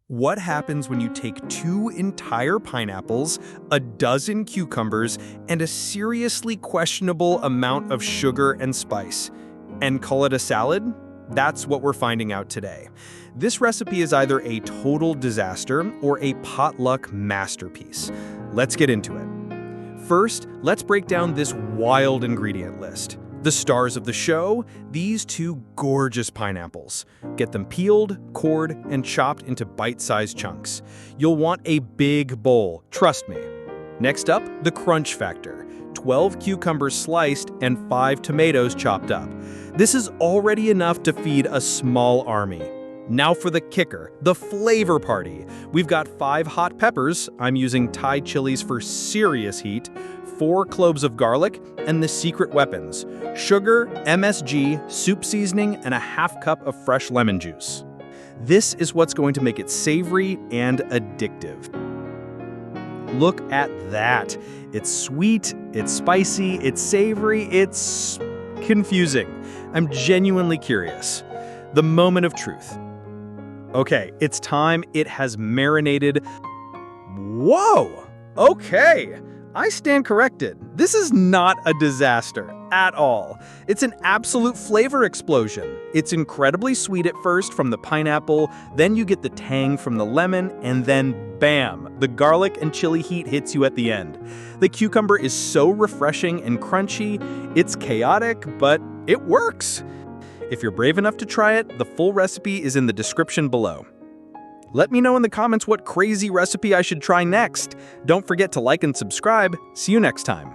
What happens when you take 2 entire pineapples, a dozen cucumbers, and a seriously questionable amount of sugar and spice, and call it a salad? That's what we're finding out today. This recipe is either a total disaster or a potluck masterpiece. Let's get into it. First, let's break down this wild ingredient list. The stars of the show, these 2 gorgeous pineapples. Get them peeled, cored, and chopped into bite-sized chunks. You'll want a big bowl, trust me. Next up, the crunch factor. 12 cucumbers sliced and 5 tomatoes chopped up. This is already enough to feed a small army. Now for the kicker, the flavor party. We've got 5 hot peppers, I'm using Thai chilies for serious heat, 4 cloves of garlic, and the secret weapons: sugar, MSG, soup seasoning, and a ½ cup of fresh lemon juice. This is what's going to make it savory and addictive. Look at that. It's sweet, it's spicy, it's savory, it's confusing. I'm genuinely curious. The moment of truth. Okay, it's time. It has marinated. Whoa! Okay, I stand corrected. This is not a disaster at all. It's an absolute flavor explosion. It's incredibly sweet at first from the pineapple, then you get the tang from the lemon, and then bam, the garlic and chili heat hits you at the end. The cucumber is so refreshing and crunchy. It's chaotic, but it works. If you're brave enough to try it, the full recipe is in the description below. Let me know in the comments what crazy recipe I should try next. Don't forget to like and subscribe. See you next time.